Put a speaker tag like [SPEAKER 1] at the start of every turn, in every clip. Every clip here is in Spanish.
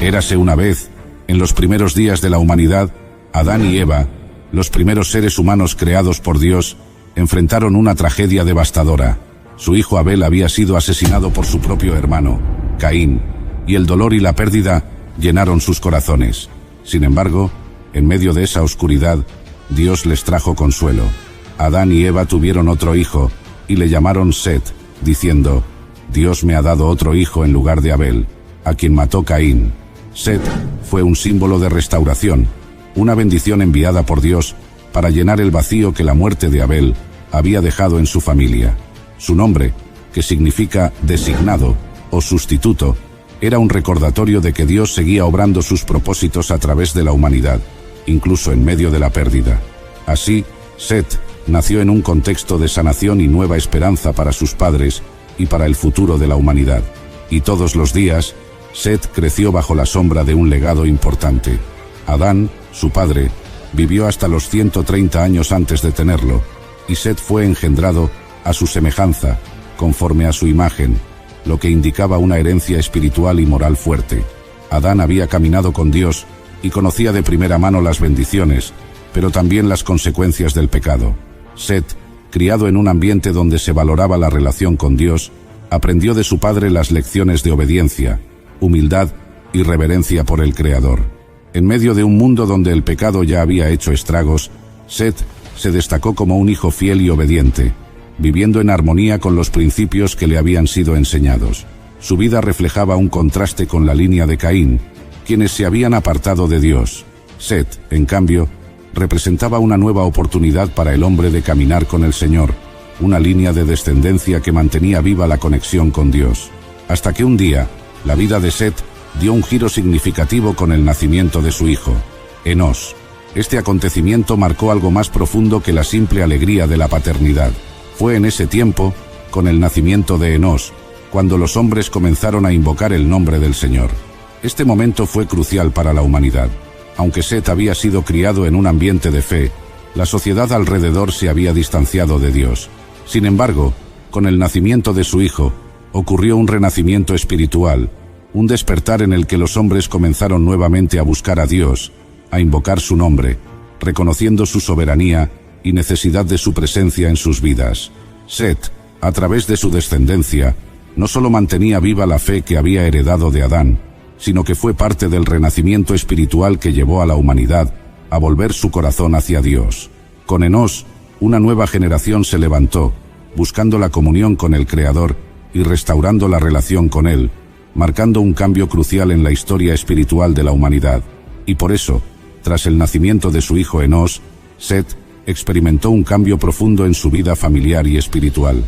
[SPEAKER 1] Érase una vez, en los primeros días de la humanidad, Adán y Eva, los primeros seres humanos creados por Dios, enfrentaron una tragedia devastadora. Su hijo Abel había sido asesinado por su propio hermano, Caín, y el dolor y la pérdida llenaron sus corazones. Sin embargo, en medio de esa oscuridad, Dios les trajo consuelo. Adán y Eva tuvieron otro hijo, y le llamaron Set, diciendo: Dios me ha dado otro hijo en lugar de Abel, a quien mató Caín. Set fue un símbolo de restauración, una bendición enviada por Dios para llenar el vacío que la muerte de Abel había dejado en su familia. Su nombre, que significa designado o sustituto, era un recordatorio de que Dios seguía obrando sus propósitos a través de la humanidad, incluso en medio de la pérdida. Así, Set nació en un contexto de sanación y nueva esperanza para sus padres y para el futuro de la humanidad. Y todos los días, Set creció bajo la sombra de un legado importante. Adán, su padre, vivió hasta los 130 años antes de tenerlo, y Set fue engendrado a su semejanza, conforme a su imagen, lo que indicaba una herencia espiritual y moral fuerte. Adán había caminado con Dios y conocía de primera mano las bendiciones, pero también las consecuencias del pecado. Set, criado en un ambiente donde se valoraba la relación con Dios, aprendió de su padre las lecciones de obediencia, humildad y reverencia por el Creador. En medio de un mundo donde el pecado ya había hecho estragos, Set se destacó como un hijo fiel y obediente, viviendo en armonía con los principios que le habían sido enseñados. Su vida reflejaba un contraste con la línea de Caín, quienes se habían apartado de Dios. Set, en cambio, representaba una nueva oportunidad para el hombre de caminar con el Señor, una línea de descendencia que mantenía viva la conexión con Dios. Hasta que un día, la vida de Set dio un giro significativo con el nacimiento de su hijo, Enós. Este acontecimiento marcó algo más profundo que la simple alegría de la paternidad. Fue en ese tiempo, con el nacimiento de Enós, cuando los hombres comenzaron a invocar el nombre del Señor. Este momento fue crucial para la humanidad. Aunque Set había sido criado en un ambiente de fe, la sociedad alrededor se había distanciado de Dios. Sin embargo, con el nacimiento de su hijo, ocurrió un renacimiento espiritual, un despertar en el que los hombres comenzaron nuevamente a buscar a Dios, a invocar su nombre, reconociendo su soberanía y necesidad de su presencia en sus vidas. Set, a través de su descendencia, no solo mantenía viva la fe que había heredado de Adán, sino que fue parte del renacimiento espiritual que llevó a la humanidad a volver su corazón hacia Dios. Con Enós, una nueva generación se levantó, buscando la comunión con el Creador y restaurando la relación con Él, marcando un cambio crucial en la historia espiritual de la humanidad. Y por eso, tras el nacimiento de su hijo Enós, Set experimentó un cambio profundo en su vida familiar y espiritual.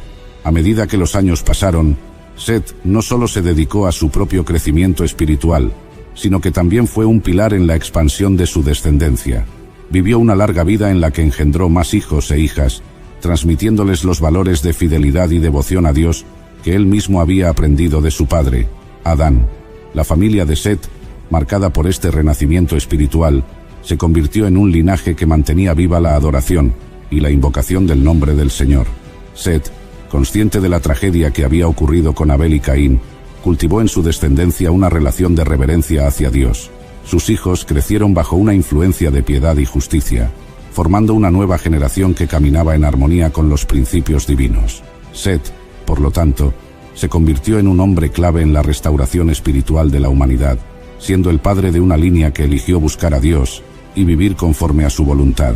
[SPEAKER 1] A medida que los años pasaron, Set no solo se dedicó a su propio crecimiento espiritual, sino que también fue un pilar en la expansión de su descendencia. Vivió una larga vida en la que engendró más hijos e hijas, transmitiéndoles los valores de fidelidad y devoción a Dios que él mismo había aprendido de su padre, Adán. La familia de Set, marcada por este renacimiento espiritual, se convirtió en un linaje que mantenía viva la adoración y la invocación del nombre del Señor. Set, consciente de la tragedia que había ocurrido con Abel y Caín, cultivó en su descendencia una relación de reverencia hacia Dios. Sus hijos crecieron bajo una influencia de piedad y justicia, formando una nueva generación que caminaba en armonía con los principios divinos. Set, por lo tanto, se convirtió en un hombre clave en la restauración espiritual de la humanidad, siendo el padre de una línea que eligió buscar a Dios y vivir conforme a su voluntad,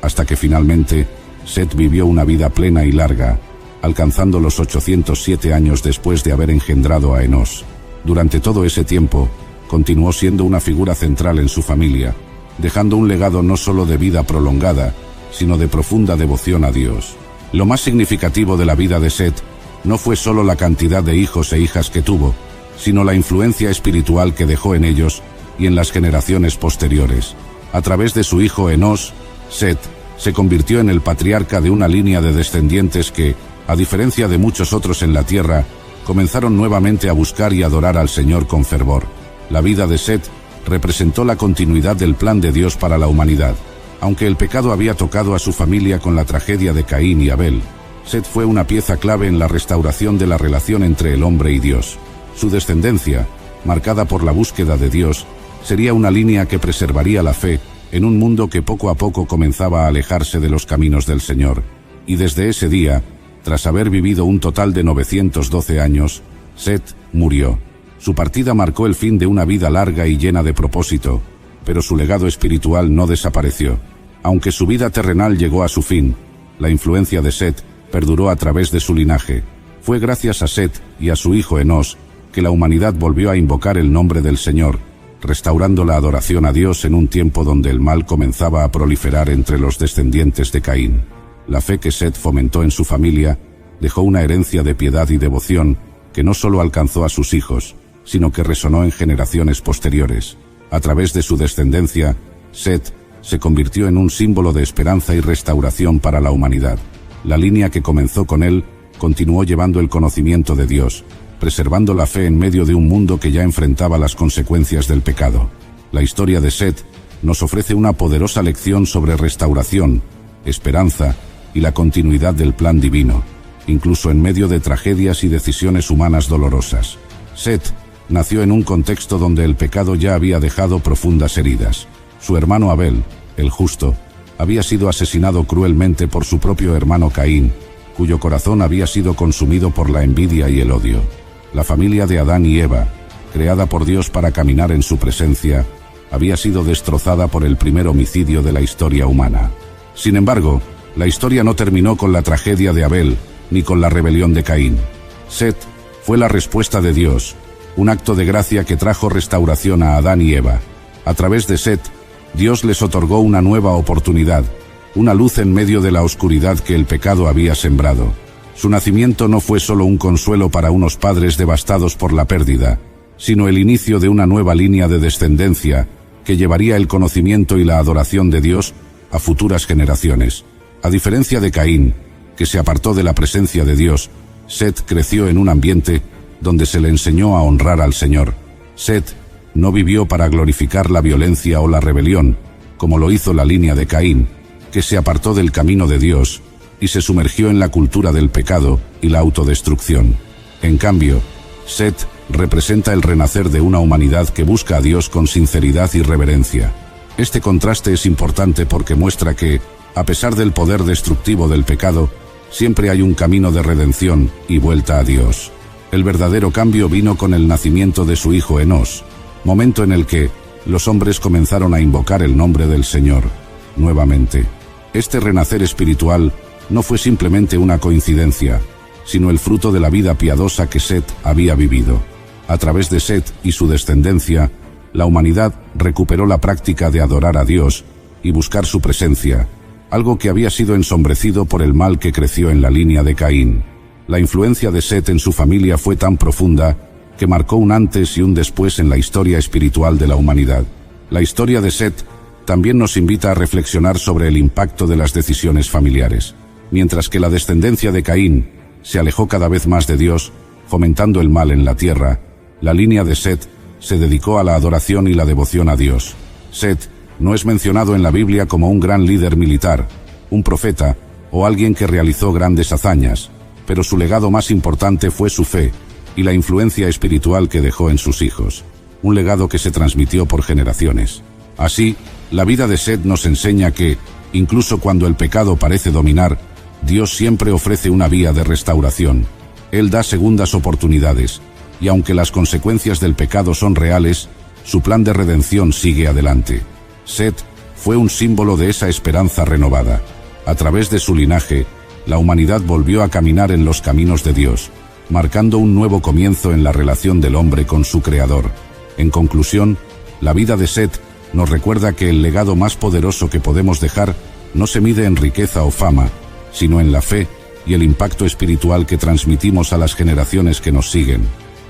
[SPEAKER 1] hasta que finalmente Set vivió una vida plena y larga, alcanzando los 807 años después de haber engendrado a Enós. Durante todo ese tiempo, continuó siendo una figura central en su familia, dejando un legado no solo de vida prolongada, sino de profunda devoción a Dios. Lo más significativo de la vida de Set no fue solo la cantidad de hijos e hijas que tuvo, sino la influencia espiritual que dejó en ellos y en las generaciones posteriores. A través de su hijo Enós, Set se convirtió en el patriarca de una línea de descendientes que, a diferencia de muchos otros en la tierra, comenzaron nuevamente a buscar y adorar al Señor con fervor. La vida de Set representó la continuidad del plan de Dios para la humanidad. Aunque el pecado había tocado a su familia con la tragedia de Caín y Abel, Set fue una pieza clave en la restauración de la relación entre el hombre y Dios. Su descendencia, marcada por la búsqueda de Dios, sería una línea que preservaría la fe en un mundo que poco a poco comenzaba a alejarse de los caminos del Señor. Y desde ese día, tras haber vivido un total de 912 años, Seth murió. Su partida marcó el fin de una vida larga y llena de propósito, pero su legado espiritual no desapareció. Aunque su vida terrenal llegó a su fin, la influencia de Seth perduró a través de su linaje. Fue gracias a Seth y a su hijo Enos que la humanidad volvió a invocar el nombre del Señor, restaurando la adoración a Dios en un tiempo donde el mal comenzaba a proliferar entre los descendientes de Caín. La fe que Seth fomentó en su familia dejó una herencia de piedad y devoción que no solo alcanzó a sus hijos, sino que resonó en generaciones posteriores. A través de su descendencia, Seth se convirtió en un símbolo de esperanza y restauración para la humanidad. La línea que comenzó con él continuó llevando el conocimiento de Dios, preservando la fe en medio de un mundo que ya enfrentaba las consecuencias del pecado. La historia de Seth nos ofrece una poderosa lección sobre restauración, esperanza y la continuidad del plan divino, incluso en medio de tragedias y decisiones humanas dolorosas. Seth nació en un contexto donde el pecado ya había dejado profundas heridas. Su hermano Abel, el justo, había sido asesinado cruelmente por su propio hermano Caín, cuyo corazón había sido consumido por la envidia y el odio. La familia de Adán y Eva, creada por Dios para caminar en su presencia, había sido destrozada por el primer homicidio de la historia humana. Sin embargo, la historia no terminó con la tragedia de Abel, ni con la rebelión de Caín. Seth fue la respuesta de Dios, un acto de gracia que trajo restauración a Adán y Eva. A través de Seth, Dios les otorgó una nueva oportunidad, una luz en medio de la oscuridad que el pecado había sembrado. Su nacimiento no fue solo un consuelo para unos padres devastados por la pérdida, sino el inicio de una nueva línea de descendencia que llevaría el conocimiento y la adoración de Dios a futuras generaciones. A diferencia de Caín, que se apartó de la presencia de Dios, Seth creció en un ambiente donde se le enseñó a honrar al Señor. Seth no vivió para glorificar la violencia o la rebelión, como lo hizo la línea de Caín, que se apartó del camino de Dios y se sumergió en la cultura del pecado y la autodestrucción. En cambio, Seth representa el renacer de una humanidad que busca a Dios con sinceridad y reverencia. Este contraste es importante porque muestra que, a pesar del poder destructivo del pecado, siempre hay un camino de redención y vuelta a Dios. El verdadero cambio vino con el nacimiento de su hijo Enos, momento en el que los hombres comenzaron a invocar el nombre del Señor nuevamente. Este renacer espiritual no fue simplemente una coincidencia, sino el fruto de la vida piadosa que Seth había vivido. A través de Seth y su descendencia, la humanidad recuperó la práctica de adorar a Dios y buscar su presencia, algo que había sido ensombrecido por el mal que creció en la línea de Caín. La influencia de Seth en su familia fue tan profunda que marcó un antes y un después en la historia espiritual de la humanidad. La historia de Seth también nos invita a reflexionar sobre el impacto de las decisiones familiares. Mientras que la descendencia de Caín se alejó cada vez más de Dios, fomentando el mal en la tierra, la línea de Seth se dedicó a la adoración y la devoción a Dios. Seth no es mencionado en la Biblia como un gran líder militar, un profeta o alguien que realizó grandes hazañas, pero su legado más importante fue su fe y la influencia espiritual que dejó en sus hijos, un legado que se transmitió por generaciones. Así, la vida de Seth nos enseña que, incluso cuando el pecado parece dominar, Dios siempre ofrece una vía de restauración. Él da segundas oportunidades, y aunque las consecuencias del pecado son reales, su plan de redención sigue adelante. Seth fue un símbolo de esa esperanza renovada. A través de su linaje, la humanidad volvió a caminar en los caminos de Dios, marcando un nuevo comienzo en la relación del hombre con su Creador. En conclusión, la vida de Seth nos recuerda que el legado más poderoso que podemos dejar no se mide en riqueza o fama, sino en la fe y el impacto espiritual que transmitimos a las generaciones que nos siguen.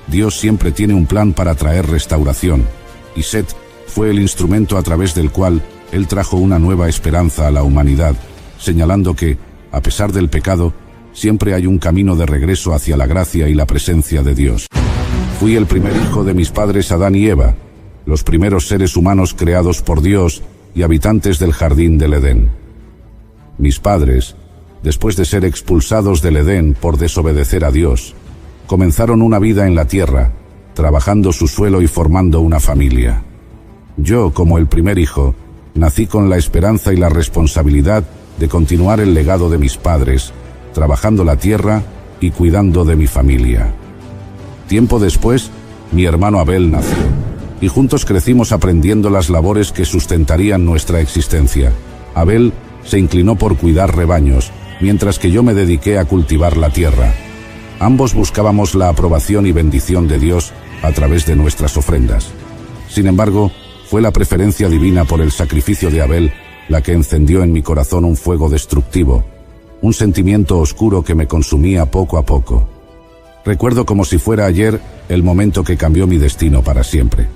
[SPEAKER 1] Dios siempre tiene un plan para traer restauración, y Seth fue el instrumento a través del cual Él trajo una nueva esperanza a la humanidad, señalando que, a pesar del pecado, siempre hay un camino de regreso hacia la gracia y la presencia de Dios. Fui el primer hijo de mis padres Adán y Eva, los primeros seres humanos creados por Dios y habitantes del jardín del Edén. Mis padres, después de ser expulsados del Edén por desobedecer a Dios, comenzaron una vida en la tierra, trabajando su suelo y formando una familia. Yo, como el primer hijo, nací con la esperanza y la responsabilidad de continuar el legado de mis padres, trabajando la tierra y cuidando de mi familia. Tiempo después, mi hermano Abel nació, y juntos crecimos aprendiendo las labores que sustentarían nuestra existencia. Abel se inclinó por cuidar rebaños, mientras que yo me dediqué a cultivar la tierra. Ambos buscábamos la aprobación y bendición de Dios a través de nuestras ofrendas. Sin embargo, fue la preferencia divina por el sacrificio de Abel la que encendió en mi corazón un fuego destructivo, un sentimiento oscuro que me consumía poco a poco. Recuerdo como si fuera ayer el momento que cambió mi destino para siempre.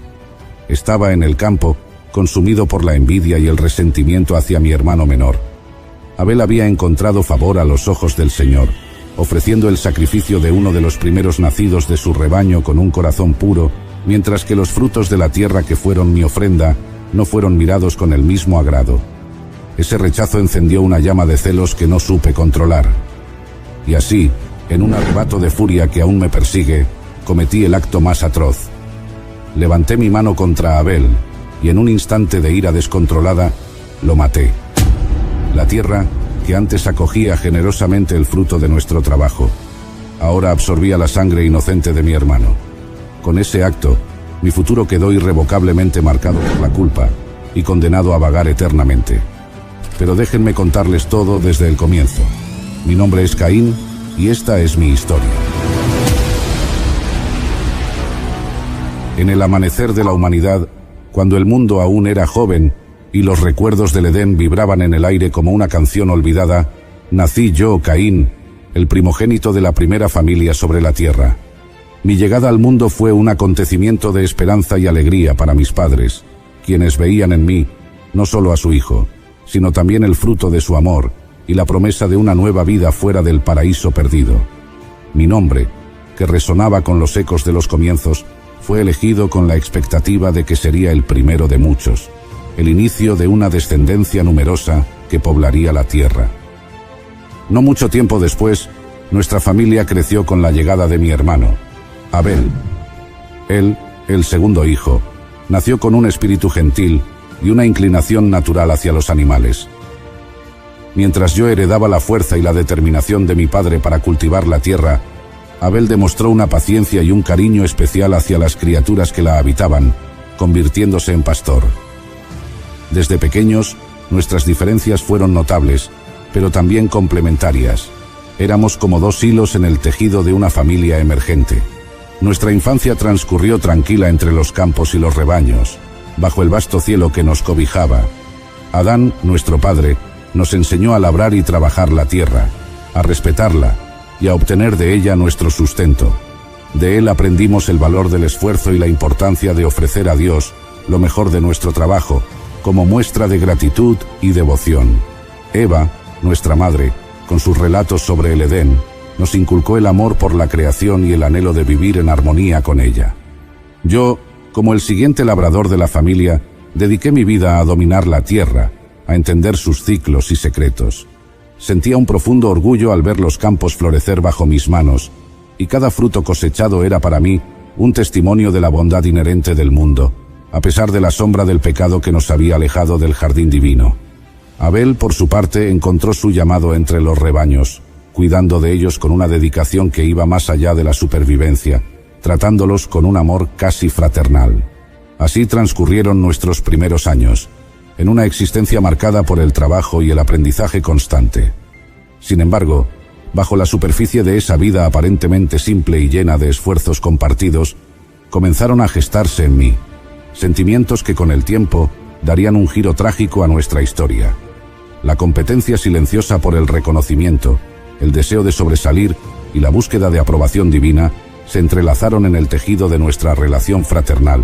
[SPEAKER 1] Estaba en el campo, consumido por la envidia y el resentimiento hacia mi hermano menor. Abel había encontrado favor a los ojos del Señor, ofreciendo el sacrificio de uno de los primeros nacidos de su rebaño con un corazón puro, mientras que los frutos de la tierra que fueron mi ofrenda no fueron mirados con el mismo agrado. Ese rechazo encendió una llama de celos que no supe controlar. Y así, en un arrebato de furia que aún me persigue, cometí el acto más atroz. Levanté mi mano contra Abel, y en un instante de ira descontrolada, lo maté. La tierra, que antes acogía generosamente el fruto de nuestro trabajo, ahora absorbía la sangre inocente de mi hermano. Con ese acto, mi futuro quedó irrevocablemente marcado por la culpa y condenado a vagar eternamente. Pero déjenme contarles todo desde el comienzo. Mi nombre es Caín y esta es mi historia. En el amanecer de la humanidad, cuando el mundo aún era joven y los recuerdos del Edén vibraban en el aire como una canción olvidada, nací yo, Caín, el primogénito de la primera familia sobre la tierra. Mi llegada al mundo fue un acontecimiento de esperanza y alegría para mis padres, quienes veían en mí no solo a su hijo, sino también el fruto de su amor y la promesa de una nueva vida fuera del paraíso perdido. Mi nombre, que resonaba con los ecos de los comienzos, fue elegido con la expectativa de que sería el primero de muchos, el inicio de una descendencia numerosa que poblaría la tierra. No mucho tiempo después, nuestra familia creció con la llegada de mi hermano, Abel. Él, el segundo hijo, nació con un espíritu gentil y una inclinación natural hacia los animales. Mientras yo heredaba la fuerza y la determinación de mi padre para cultivar la tierra, Abel demostró una paciencia y un cariño especial hacia las criaturas que la habitaban, convirtiéndose en pastor. Desde pequeños, nuestras diferencias fueron notables, pero también complementarias. Éramos como dos hilos en el tejido de una familia emergente. Nuestra infancia transcurrió tranquila entre los campos y los rebaños, bajo el vasto cielo que nos cobijaba. Adán, nuestro padre, nos enseñó a labrar y trabajar la tierra, a respetarla y a obtener de ella nuestro sustento. De él aprendimos el valor del esfuerzo y la importancia de ofrecer a Dios lo mejor de nuestro trabajo, como muestra de gratitud y devoción. Eva, nuestra madre, con sus relatos sobre el Edén, nos inculcó el amor por la creación y el anhelo de vivir en armonía con ella. Yo, como el siguiente labrador de la familia, dediqué mi vida a dominar la tierra, a entender sus ciclos y secretos. Sentía un profundo orgullo al ver los campos florecer bajo mis manos, y cada fruto cosechado era para mí un testimonio de la bondad inherente del mundo, a pesar de la sombra del pecado que nos había alejado del jardín divino. Abel, por su parte, encontró su llamado entre los rebaños, cuidando de ellos con una dedicación que iba más allá de la supervivencia, tratándolos con un amor casi fraternal. Así transcurrieron nuestros primeros años, en una existencia marcada por el trabajo y el aprendizaje constante. Sin embargo, bajo la superficie de esa vida aparentemente simple y llena de esfuerzos compartidos, comenzaron a gestarse en mí sentimientos que con el tiempo darían un giro trágico a nuestra historia. La competencia silenciosa por el reconocimiento, el deseo de sobresalir y la búsqueda de aprobación divina se entrelazaron en el tejido de nuestra relación fraternal,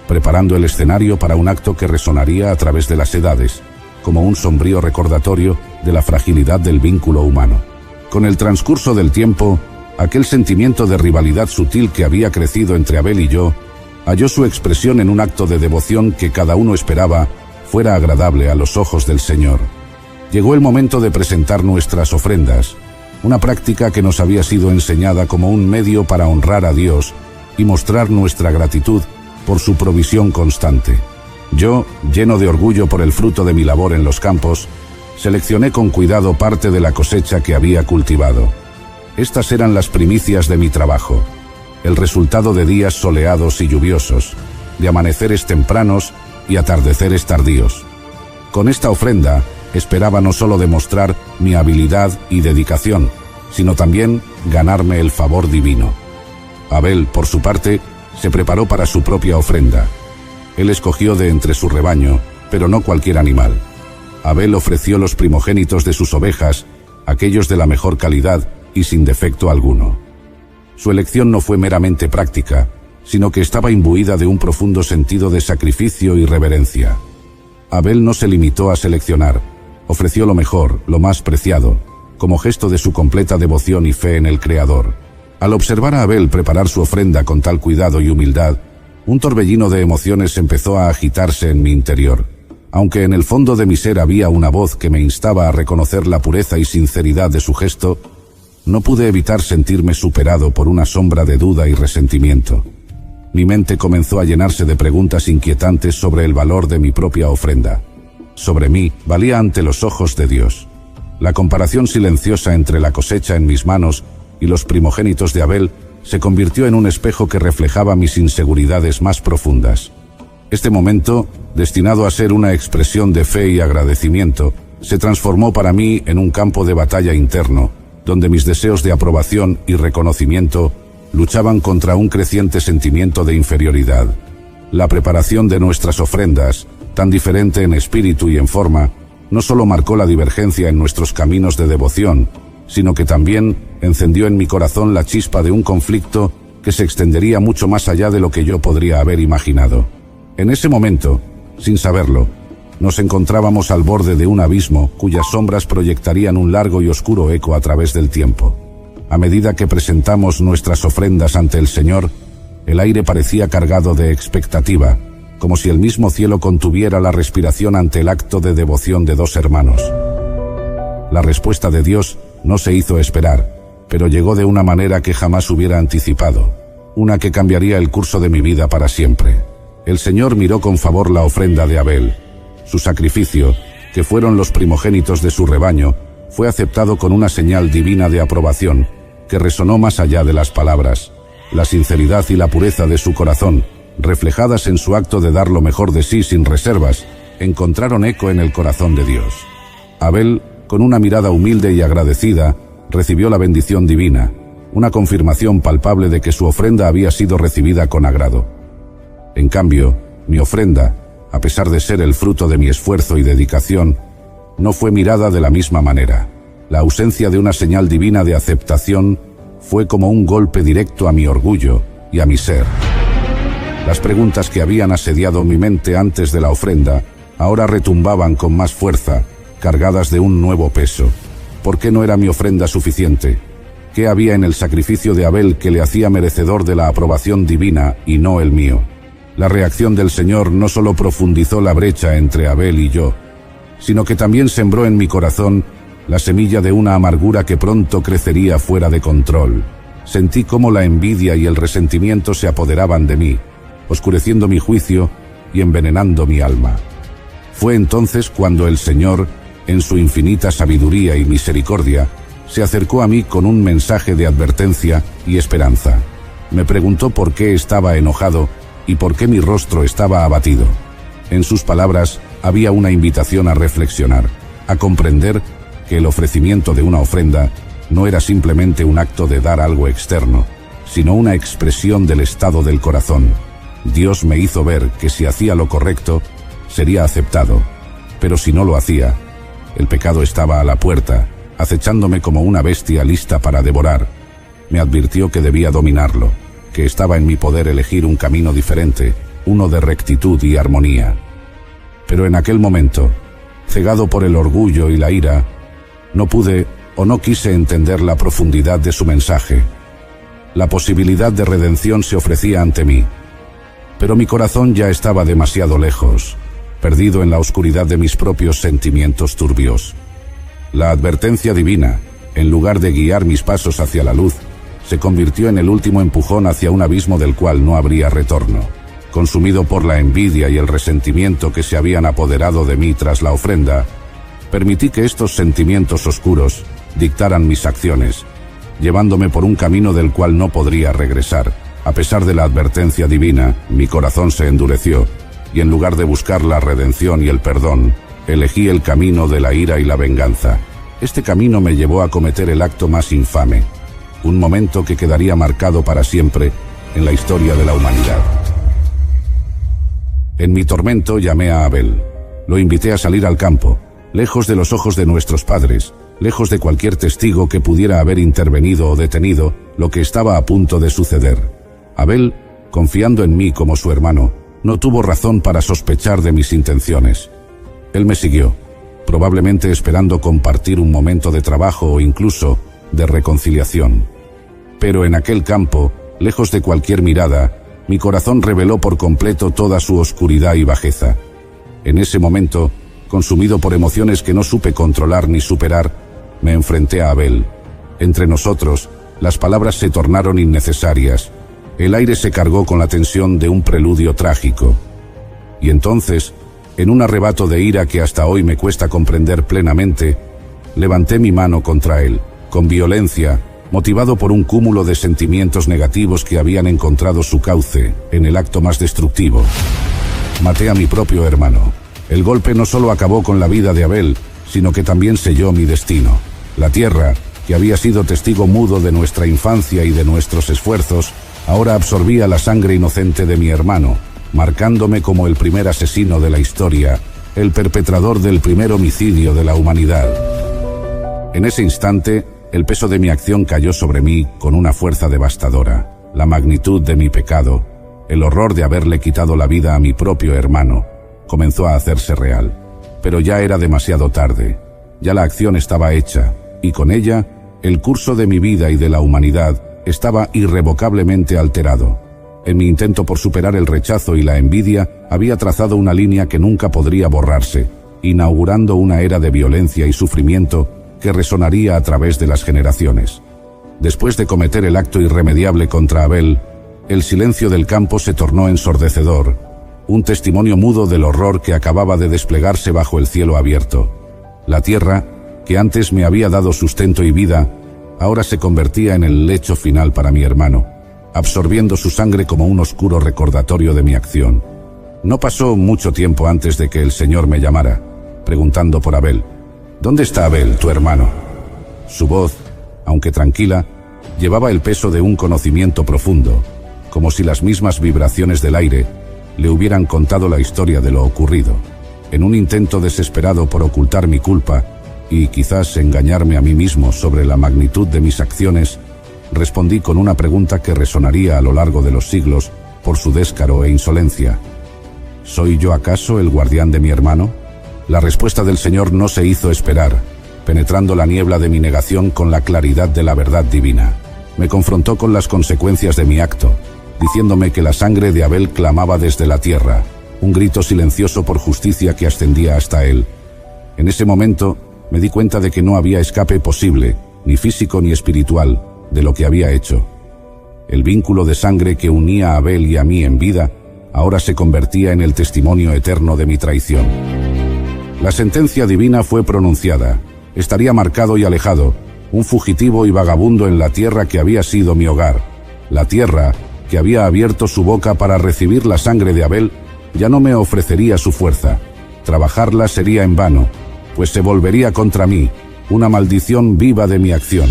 [SPEAKER 1] preparando el escenario para un acto que resonaría a través de las edades, como un sombrío recordatorio de la fragilidad del vínculo humano. Con el transcurso del tiempo, aquel sentimiento de rivalidad sutil que había crecido entre Abel y yo, halló su expresión en un acto de devoción que cada uno esperaba fuera agradable a los ojos del Señor. Llegó el momento de presentar nuestras ofrendas, una práctica que nos había sido enseñada como un medio para honrar a Dios y mostrar nuestra gratitud por su provisión constante. Yo, lleno de orgullo por el fruto de mi labor en los campos, seleccioné con cuidado parte de la cosecha que había cultivado. Estas eran las primicias de mi trabajo, el resultado de días soleados y lluviosos, de amaneceres tempranos y atardeceres tardíos. Con esta ofrenda esperaba no solo demostrar mi habilidad y dedicación, sino también ganarme el favor divino. Abel, por su parte, se preparó para su propia ofrenda. Él escogió de entre su rebaño, pero no cualquier animal. Abel ofreció los primogénitos de sus ovejas, aquellos de la mejor calidad y sin defecto alguno. Su elección no fue meramente práctica, sino que estaba imbuida de un profundo sentido de sacrificio y reverencia. Abel no se limitó a seleccionar, ofreció lo mejor, lo más preciado, como gesto de su completa devoción y fe en el Creador. Al observar a Abel preparar su ofrenda con tal cuidado y humildad, un torbellino de emociones empezó a agitarse en mi interior. Aunque en el fondo de mi ser había una voz que me instaba a reconocer la pureza y sinceridad de su gesto, no pude evitar sentirme superado por una sombra de duda y resentimiento. Mi mente comenzó a llenarse de preguntas inquietantes sobre el valor de mi propia ofrenda. Sobre mí, valía ante los ojos de Dios. La comparación silenciosa entre la cosecha en mis manos y los primogénitos de Abel se convirtió en un espejo que reflejaba mis inseguridades más profundas. Este momento, destinado a ser una expresión de fe y agradecimiento, se transformó para mí en un campo de batalla interno, donde mis deseos de aprobación y reconocimiento luchaban contra un creciente sentimiento de inferioridad. La preparación de nuestras ofrendas, tan diferente en espíritu y en forma, no solo marcó la divergencia en nuestros caminos de devoción, sino que también encendió en mi corazón la chispa de un conflicto que se extendería mucho más allá de lo que yo podría haber imaginado. En ese momento, sin saberlo, nos encontrábamos al borde de un abismo cuyas sombras proyectarían un largo y oscuro eco a través del tiempo. A medida que presentamos nuestras ofrendas ante el Señor, el aire parecía cargado de expectativa, como si el mismo cielo contuviera la respiración ante el acto de devoción de dos hermanos. La respuesta de Dios no se hizo esperar, pero llegó de una manera que jamás hubiera anticipado, una que cambiaría el curso de mi vida para siempre. El Señor miró con favor la ofrenda de Abel. Su sacrificio, que fueron los primogénitos de su rebaño, fue aceptado con una señal divina de aprobación, que resonó más allá de las palabras. La sinceridad y la pureza de su corazón, reflejadas en su acto de dar lo mejor de sí sin reservas, encontraron eco en el corazón de Dios. Abel, con una mirada humilde y agradecida, recibió la bendición divina, una confirmación palpable de que su ofrenda había sido recibida con agrado. En cambio, mi ofrenda, a pesar de ser el fruto de mi esfuerzo y dedicación, no fue mirada de la misma manera. La ausencia de una señal divina de aceptación fue como un golpe directo a mi orgullo y a mi ser. Las preguntas que habían asediado mi mente antes de la ofrenda ahora retumbaban con más fuerza, cargadas de un nuevo peso. ¿Por qué no era mi ofrenda suficiente? ¿Qué había en el sacrificio de Abel que le hacía merecedor de la aprobación divina y no el mío? La reacción del Señor no solo profundizó la brecha entre Abel y yo, sino que también sembró en mi corazón la semilla de una amargura que pronto crecería fuera de control. Sentí cómo la envidia y el resentimiento se apoderaban de mí, oscureciendo mi juicio y envenenando mi alma. Fue entonces cuando el Señor, en su infinita sabiduría y misericordia, se acercó a mí con un mensaje de advertencia y esperanza. Me preguntó por qué estaba enojado y por qué mi rostro estaba abatido. En sus palabras había una invitación a reflexionar, a comprender que el ofrecimiento de una ofrenda no era simplemente un acto de dar algo externo, sino una expresión del estado del corazón. Dios me hizo ver que si hacía lo correcto, sería aceptado, pero si no lo hacía, el pecado estaba a la puerta, acechándome como una bestia lista para devorar. Me advirtió que debía dominarlo, que estaba en mi poder elegir un camino diferente, uno de rectitud y armonía. Pero en aquel momento, cegado por el orgullo y la ira, no pude o no quise entender la profundidad de su mensaje. La posibilidad de redención se ofrecía ante mí, pero mi corazón ya estaba demasiado lejos, perdido en la oscuridad de mis propios sentimientos turbios. La advertencia divina, en lugar de guiar mis pasos hacia la luz, se convirtió en el último empujón hacia un abismo del cual no habría retorno. Consumido por la envidia y el resentimiento que se habían apoderado de mí tras la ofrenda, permití que estos sentimientos oscuros dictaran mis acciones, llevándome por un camino del cual no podría regresar. A pesar de la advertencia divina, mi corazón se endureció, y en lugar de buscar la redención y el perdón, elegí el camino de la ira y la venganza. Este camino me llevó a cometer el acto más infame, un momento que quedaría marcado para siempre en la historia de la humanidad. En mi tormento llamé a Abel. Lo invité a salir al campo, lejos de los ojos de nuestros padres, lejos de cualquier testigo que pudiera haber intervenido o detenido lo que estaba a punto de suceder. Abel, confiando en mí como su hermano, no tuvo razón para sospechar de mis intenciones. Él me siguió, probablemente esperando compartir un momento de trabajo o incluso de reconciliación. Pero en aquel campo, lejos de cualquier mirada, mi corazón reveló por completo toda su oscuridad y bajeza. En ese momento, consumido por emociones que no supe controlar ni superar, me enfrenté a Abel. Entre nosotros, las palabras se tornaron innecesarias. El aire se cargó con la tensión de un preludio trágico. Y entonces, en un arrebato de ira que hasta hoy me cuesta comprender plenamente, levanté mi mano contra él, con violencia, motivado por un cúmulo de sentimientos negativos que habían encontrado su cauce en el acto más destructivo. Maté a mi propio hermano. El golpe no solo acabó con la vida de Abel, sino que también selló mi destino. La tierra, que había sido testigo mudo de nuestra infancia y de nuestros esfuerzos, ahora absorbía la sangre inocente de mi hermano, marcándome como el primer asesino de la historia, el perpetrador del primer homicidio de la humanidad. En ese instante, el peso de mi acción cayó sobre mí con una fuerza devastadora. La magnitud de mi pecado, el horror de haberle quitado la vida a mi propio hermano, comenzó a hacerse real. Pero ya era demasiado tarde. Ya la acción estaba hecha, y con ella, el curso de mi vida y de la humanidad estaba irrevocablemente alterado. En mi intento por superar el rechazo y la envidia, había trazado una línea que nunca podría borrarse, inaugurando una era de violencia y sufrimiento que resonaría a través de las generaciones. Después de cometer el acto irremediable contra Abel, el silencio del campo se tornó ensordecedor, un testimonio mudo del horror que acababa de desplegarse bajo el cielo abierto. La tierra, que antes me había dado sustento y vida, ahora se convertía en el lecho final para mi hermano, absorbiendo su sangre como un oscuro recordatorio de mi acción. No pasó mucho tiempo antes de que el Señor me llamara, preguntando por Abel. ¿Dónde está Abel, tu hermano? Su voz, aunque tranquila, llevaba el peso de un conocimiento profundo, como si las mismas vibraciones del aire le hubieran contado la historia de lo ocurrido. En un intento desesperado por ocultar mi culpa y quizás engañarme a mí mismo sobre la magnitud de mis acciones, respondí con una pregunta que resonaría a lo largo de los siglos por su descaro e insolencia. ¿Soy yo acaso el guardián de mi hermano? La respuesta del Señor no se hizo esperar, penetrando la niebla de mi negación con la claridad de la verdad divina. Me confrontó con las consecuencias de mi acto, diciéndome que la sangre de Abel clamaba desde la tierra, un grito silencioso por justicia que ascendía hasta él. En ese momento me di cuenta de que no había escape posible, ni físico ni espiritual, de lo que había hecho. El vínculo de sangre que unía a Abel y a mí en vida, ahora se convertía en el testimonio eterno de mi traición. La sentencia divina fue pronunciada. Estaría marcado y alejado, un fugitivo y vagabundo en la tierra que había sido mi hogar. La tierra, que había abierto su boca para recibir la sangre de Abel, ya no me ofrecería su fuerza. Trabajarla sería en vano, pues se volvería contra mí, una maldición viva de mi acción.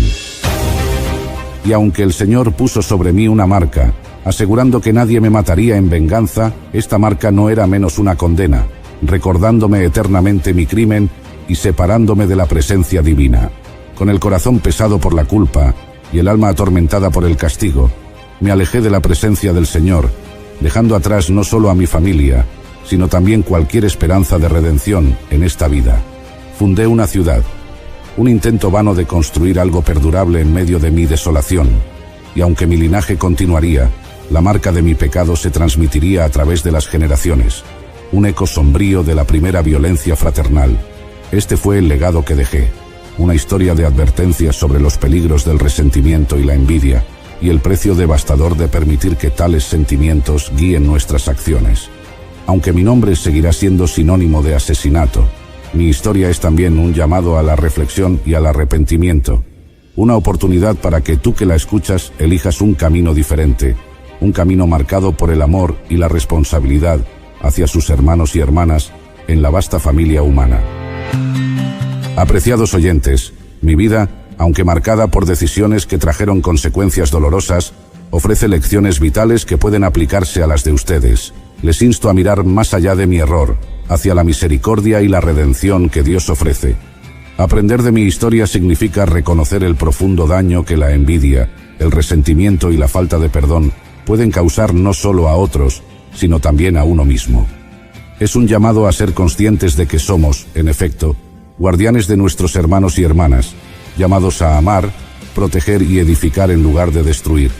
[SPEAKER 1] Y aunque el Señor puso sobre mí una marca, asegurando que nadie me mataría en venganza, esta marca no era menos una condena, recordándome eternamente mi crimen y separándome de la presencia divina. Con el corazón pesado por la culpa y el alma atormentada por el castigo, me alejé de la presencia del Señor, dejando atrás no solo a mi familia, sino también cualquier esperanza de redención en esta vida. Fundé una ciudad, un intento vano de construir algo perdurable en medio de mi desolación, y aunque mi linaje continuaría, la marca de mi pecado se transmitiría a través de las generaciones, un eco sombrío de la primera violencia fraternal. Este fue el legado que dejé, una historia de advertencias sobre los peligros del resentimiento y la envidia, y el precio devastador de permitir que tales sentimientos guíen nuestras acciones. Aunque mi nombre seguirá siendo sinónimo de asesinato, mi historia es también un llamado a la reflexión y al arrepentimiento, una oportunidad para que tú que la escuchas elijas un camino diferente, un camino marcado por el amor y la responsabilidad hacia sus hermanos y hermanas en la vasta familia humana. Apreciados oyentes, mi vida, aunque marcada por decisiones que trajeron consecuencias dolorosas, ofrece lecciones vitales que pueden aplicarse a las de ustedes. Les insto a mirar más allá de mi error, hacia la misericordia y la redención que Dios ofrece. Aprender de mi historia significa reconocer el profundo daño que la envidia, el resentimiento y la falta de perdón pueden causar no solo a otros, sino también a uno mismo. Es un llamado a ser conscientes de que somos, en efecto, guardianes de nuestros hermanos y hermanas, llamados a amar, proteger y edificar en lugar de destruir.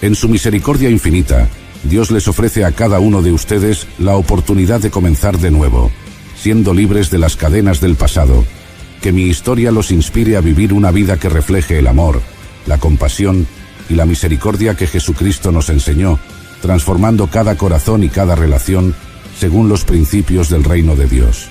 [SPEAKER 1] En su misericordia infinita, Dios les ofrece a cada uno de ustedes la oportunidad de comenzar de nuevo, siendo libres de las cadenas del pasado. Que mi historia los inspire a vivir una vida que refleje el amor, la compasión y la misericordia que Jesucristo nos enseñó, transformando cada corazón y cada relación según los principios del reino de Dios.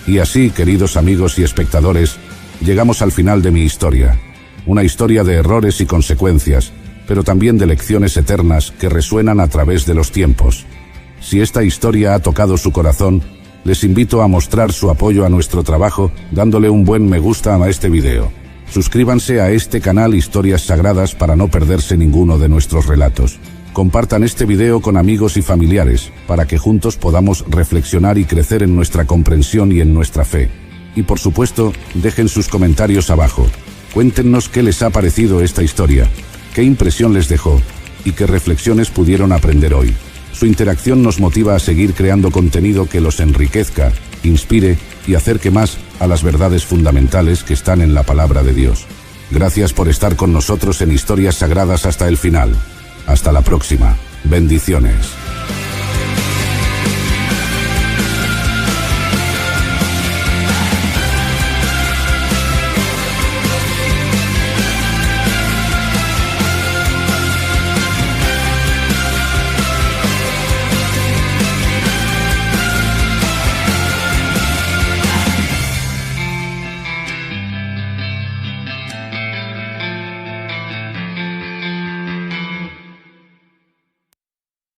[SPEAKER 1] Y así, queridos amigos y espectadores, llegamos al final de mi historia, una historia de errores y consecuencias, pero también de lecciones eternas que resuenan a través de los tiempos. Si esta historia ha tocado su corazón, les invito a mostrar su apoyo a nuestro trabajo dándole un buen me gusta a este video. Suscríbanse a este canal Historias Sagradas para no perderse ninguno de nuestros relatos. Compartan este video con amigos y familiares para que juntos podamos reflexionar y crecer en nuestra comprensión y en nuestra fe. Y por supuesto, dejen sus comentarios abajo. Cuéntenos qué les ha parecido esta historia, qué impresión les dejó y qué reflexiones pudieron aprender hoy. Su interacción nos motiva a seguir creando contenido que los enriquezca, inspire y acerque más a las verdades fundamentales que están en la palabra de Dios. Gracias por estar con nosotros en Historias Sagradas hasta el final. Hasta la próxima. Bendiciones.